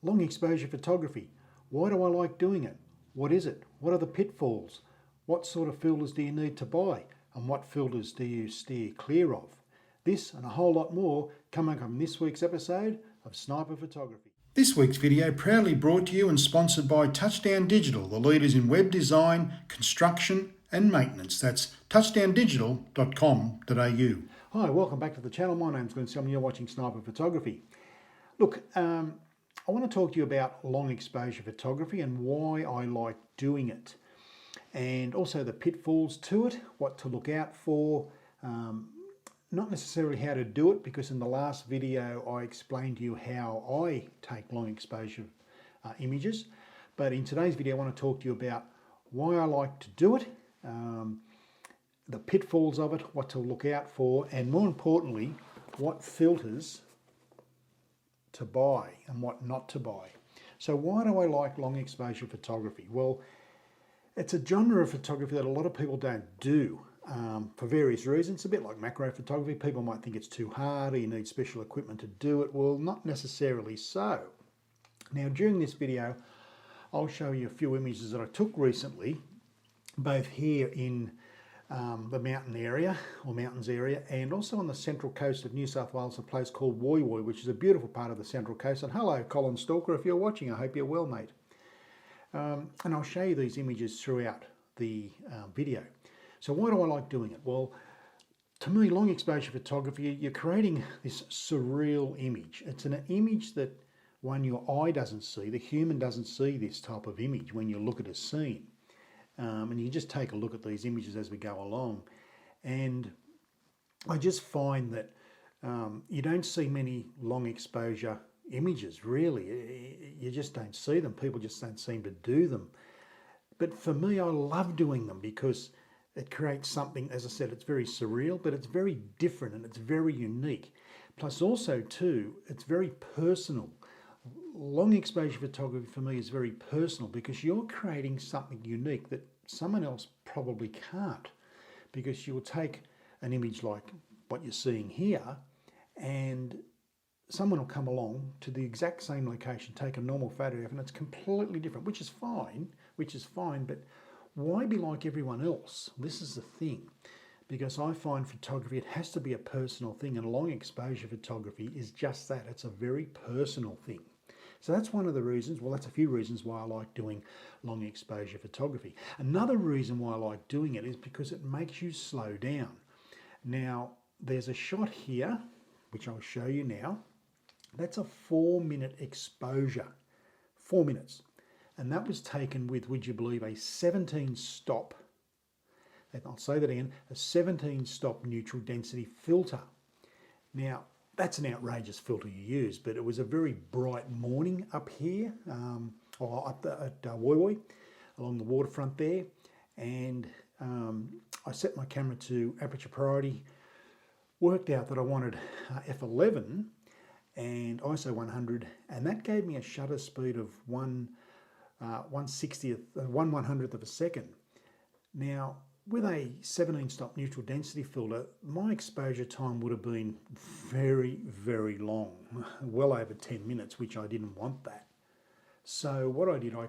Long exposure photography. Why do I like doing it? What is it? What are the pitfalls? What sort of filters do you need to buy? And what filters do you steer clear of? This and a whole lot more coming up in this week's episode of Sniper Photography. This week's video proudly brought to you and sponsored by Touchdown Digital, the leaders in web design, construction and maintenance. That's touchdowndigital.com.au. Hi, welcome back to the channel. My name's Glenn Selman. You're watching Sniper Photography. Look, I want to talk to you about long exposure photography and why I like doing it, and also the pitfalls to it, what to look out for, not necessarily how to do it, because in the last video I explained to you how I take long exposure images, but in today's video I want to talk to you about why I like to do it, the pitfalls of it, what to look out for, and more importantly, what filters to buy and what not to buy. So why do I like long exposure photography? Well, it's a genre of photography that a lot of people don't do for various reasons. It's a bit like macro photography. People might think it's too hard or you need special equipment to do it. Well, not necessarily so. Now, during this video, I'll show you a few images that I took recently, both here in the mountains area, and also on the central coast of New South Wales, a place called Woy Woy, which is a beautiful part of the central coast. And hello, Colin Stalker, if you're watching, I hope you're well, mate. And I'll show you these images throughout the video. So why do I like doing it? Well, to me, long exposure photography, you're creating this surreal image. It's an image that, one, your eye doesn't see. The human doesn't see this type of image when you look at a scene. And you just take a look at these images as we go along. And I just find that you don't see many long exposure images, really. You just don't see them. People just don't seem to do them. But for me, I love doing them because it creates something, as I said, it's very surreal, but it's very different and it's very unique. Plus also too, it's very personal. Long exposure photography for me is very personal because you're creating something unique that someone else probably can't, because you'll take an image like what you're seeing here and someone will come along to the exact same location, take a normal photograph, and it's completely different, which is fine, but why be like everyone else? This is the thing, because I find photography, it has to be a personal thing, and long exposure photography is just that. It's a very personal thing. So that's one of the reasons, well, that's a few reasons why I like doing long exposure photography. Another reason why I like doing it is because it makes you slow down. Now, there's a shot here, which I'll show you now. That's a 4-minute exposure, 4 minutes. And that was taken with, would you believe, a 17-stop, and I'll say that again, a 17-stop neutral density filter. Now, that's an outrageous filter you use, but it was a very bright morning up here, or up at Woy Woy, along the waterfront there, and I set my camera to aperture priority, worked out that I wanted f11 and ISO 100, and that gave me a shutter speed of 1/100th of a second. Now, with a 17-stop neutral density filter, my exposure time would have been very, very long, well over 10 minutes, which I didn't want that. So what I did, I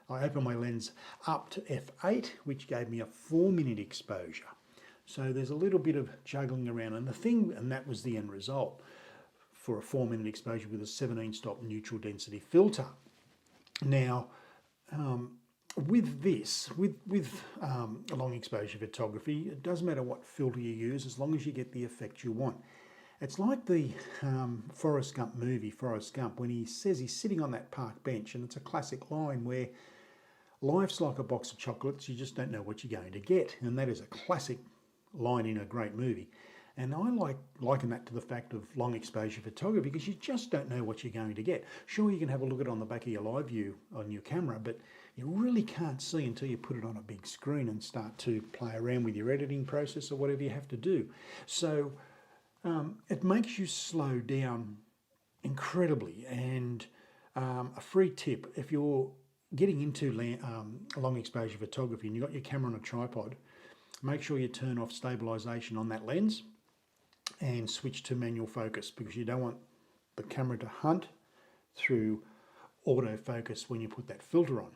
opened my lens up to f8, which gave me a 4-minute exposure. So there's a little bit of juggling around, and that was the end result for a 4-minute exposure with a 17-stop neutral density filter. Now, with this, with long exposure photography, it doesn't matter what filter you use as long as you get the effect you want. It's like the Forrest Gump movie, Forrest Gump, when he says he's sitting on that park bench, and it's a classic line where life's like a box of chocolates, you just don't know what you're going to get. And that is a classic line in a great movie. And I liken that to the fact of long exposure photography, because you just don't know what you're going to get. Sure, you can have a look at it on the back of your live view on your camera, but you really can't see until you put it on a big screen and start to play around with your editing process or whatever you have to do. So it makes you slow down incredibly. And a free tip, if you're getting into long exposure photography and you've got your camera on a tripod, make sure you turn off stabilization on that lens and switch to manual focus, because you don't want the camera to hunt through autofocus when you put that filter on.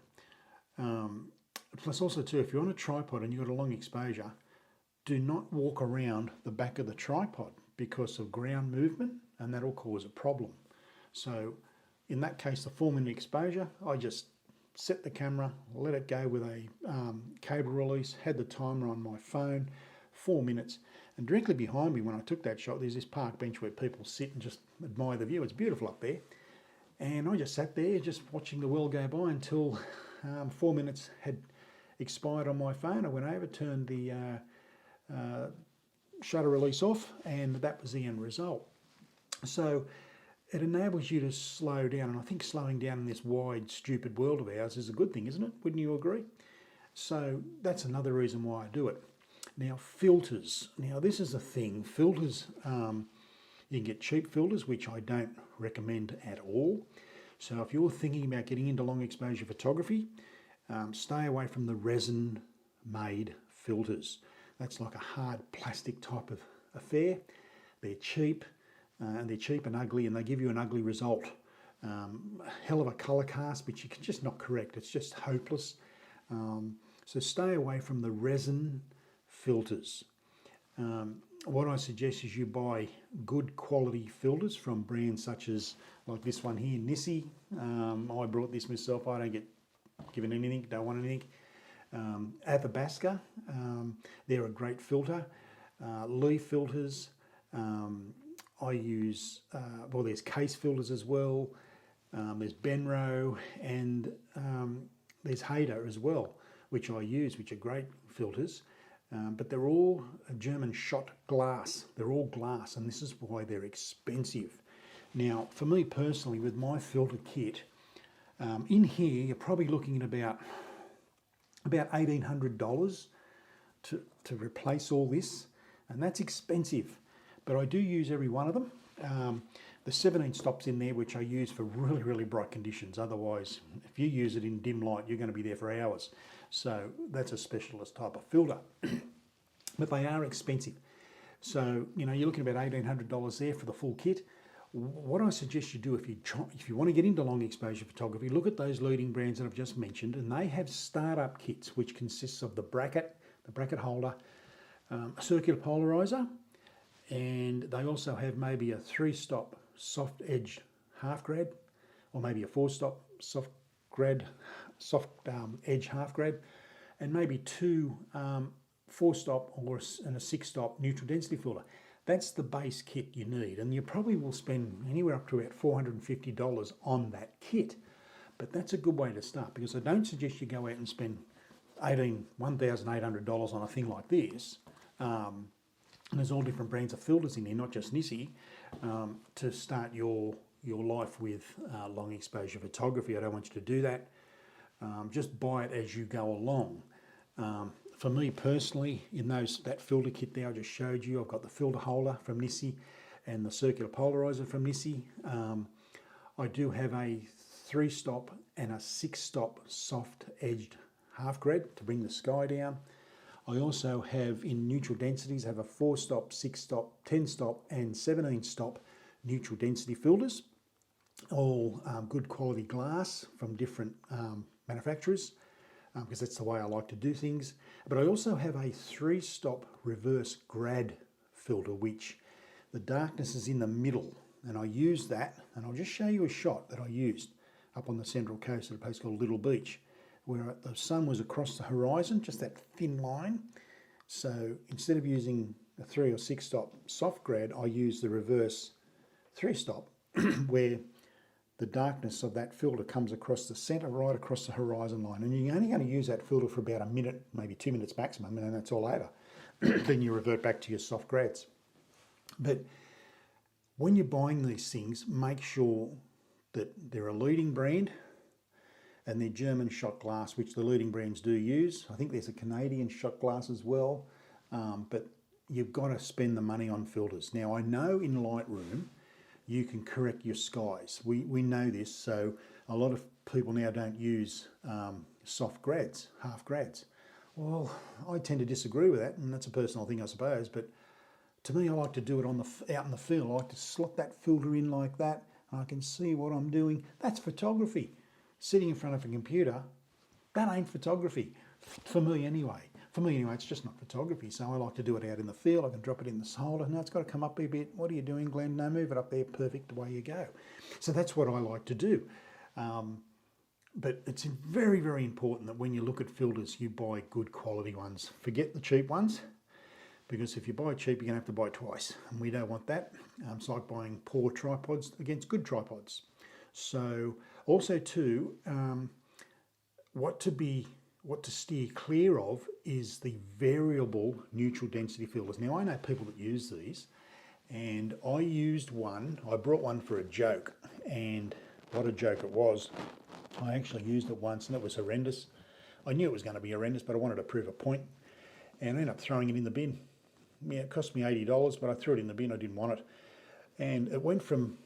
Plus also too, if you're on a tripod and you've got a long exposure, do not walk around the back of the tripod because of ground movement, and that'll cause a problem. So in that case, the 4-minute exposure, I just set the camera, let it go with a cable release, had the timer on my phone, 4 minutes, and directly behind me when I took that shot, there's this park bench where people sit and just admire the view. It's beautiful up there. And I just sat there just watching the world go by until 4 minutes had expired on my phone. I went over, turned the shutter release off, and that was the end result. So it enables you to slow down, and I think slowing down in this wide, stupid world of ours is a good thing, isn't it? Wouldn't you agree? So that's another reason why I do it. Now, filters. Now, this is a thing. Filters, you can get cheap filters, which I don't recommend at all. So if you're thinking about getting into long exposure photography, stay away from the resin-made filters. That's like a hard plastic type of affair. They're cheap, and they're cheap and ugly, and they give you an ugly result. Hell of a colour cast, but you can just not correct. It's just hopeless. So stay away from the resin filters. What I suggest is you buy good quality filters from brands such as, like this one here, Nissi. I brought this myself. I don't get given anything, don't want anything. Athabasca, they're a great filter. Leaf filters. I use, well, there's case filters as well. There's Benro, and there's Hader as well, which I use, which are great filters. But they're all German shot glass. They're all glass, and this is why they're expensive. Now, for me personally, with my filter kit, in here you're probably looking at about $1,800 to replace all this, and that's expensive. But I do use every one of them. The 17 stops in there, which I use for really, really bright conditions. Otherwise, if you use it in dim light, you're going to be there for hours. So that's a specialist type of filter. But they are expensive. So, you know, you're looking at about $1,800 there for the full kit. What I suggest you do if you want to get into long exposure photography, look at those leading brands that I've just mentioned, and they have startup kits, which consists of the bracket holder, a circular polarizer, and they also have maybe a 3-stop soft edge half grad, or maybe a 4-stop soft edge half grad, and maybe 2 4-stop and a 6-stop neutral density filter. That's the base kit you need, and you probably will spend anywhere up to about $450 on that kit. But that's a good way to start, because I don't suggest you go out and spend $1,800 on a thing like this. And there's all different brands of filters in there, not just Nissi, to start your life with long exposure photography. I don't want you to do that. Just buy it as you go along. For me personally, in that filter kit there I just showed you, I've got the filter holder from Nissi and the circular polarizer from Nissi. I do have a 3-stop and a 6-stop soft edged half grad to bring the sky down. I also have, in neutral densities, have a 4-stop, 6-stop, 10-stop and 17-stop neutral density filters, all good quality glass from different manufacturers, because that's the way I like to do things. But I also have a 3-stop reverse grad filter, which the darkness is in the middle, and I use that, and I'll just show you a shot that I used up on the Central Coast at a place called Little Beach, where the sun was across the horizon, just that thin line. So instead of using a 3 or 6-stop soft grad, I use the reverse 3-stop, where the darkness of that filter comes across the center, right across the horizon line. And you're only going to use that filter for about a minute, maybe 2 minutes maximum, and then that's all over. Then you revert back to your soft grads. But when you're buying these things, make sure that they're a leading brand and they're German shot glass, which the leading brands do use. I think there's a Canadian shot glass as well, but you've got to spend the money on filters. Now, I know in Lightroom, you can correct your skies. We know this, so a lot of people now don't use soft grads, half grads. Well, I tend to disagree with that, and that's a personal thing, I suppose, but to me, I like to do it out in the field. I like to slot that filter in like that. I can see what I'm doing. That's photography. Sitting in front of a computer, that ain't photography. For me anyway. For me anyway, it's just not photography. So I like to do it out in the field. I can drop it in the holder. No, it's got to come up a bit. What are you doing, Glenn? No, move it up there. Perfect. Away you go. So that's what I like to do. But it's very, very important that when you look at filters, you buy good quality ones. Forget the cheap ones, because if you buy cheap, you're going to have to buy twice. And we don't want that. It's like buying poor tripods against good tripods. So also too, what to steer clear of is the variable neutral density filters. Now I know people that use these, and I used one. I brought one for a joke, and what a joke it was. I actually used it once and it was horrendous. I knew it was going to be horrendous, but I wanted to prove a point, and I ended up throwing it in the bin. Yeah, it cost me $80, but I threw it in the bin. I didn't want it. And it went from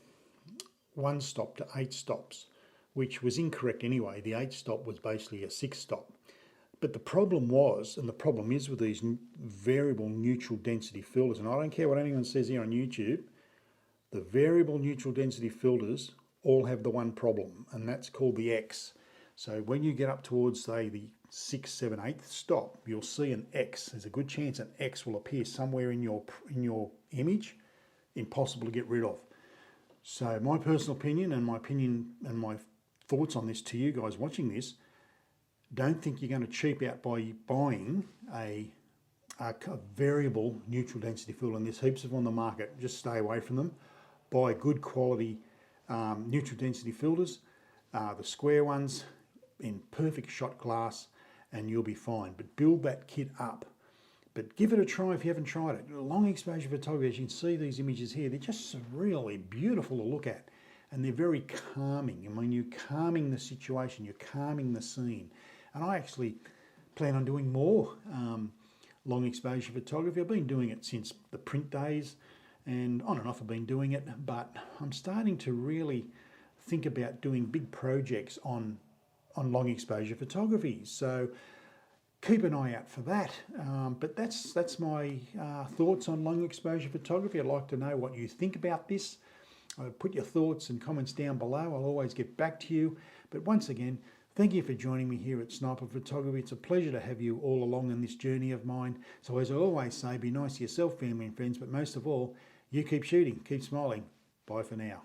1 stop to 8 stops, which was incorrect anyway. The 8 stop was basically a 6 stop. But the problem was, and the problem is with these variable neutral density filters, and I don't care what anyone says here on YouTube, the variable neutral density filters all have the one problem, and that's called the X. So when you get up towards, say, the 6, 7, 8th stop, you'll see an X. There's a good chance an X will appear somewhere in your image, impossible to get rid of. So my personal opinion and my thoughts on this to you guys watching this, don't think you're going to cheap out by buying a variable neutral density filter, and there's heaps of them on the market. Just stay away from them. Buy good quality neutral density filters, the square ones in perfect shot glass, and you'll be fine. But build that kit up. But give it a try if you haven't tried it. Long exposure photography, as you can see these images here, they're just really beautiful to look at. And they're very calming. And when you're calming the situation, you're calming the scene. And I actually plan on doing more long exposure photography. I've been doing it since the print days, and on and off I've been doing it, but I'm starting to really think about doing big projects on long exposure photography. So keep an eye out for that. But that's my thoughts on long exposure photography. I'd like to know what you think about this. Put your thoughts and comments down below. I'll always get back to you. But once again, thank you for joining me here at Sniper Photography. It's a pleasure to have you all along in this journey of mine. So as I always say, be nice to yourself, family and friends, but most of all, you keep shooting, keep smiling. Bye for now.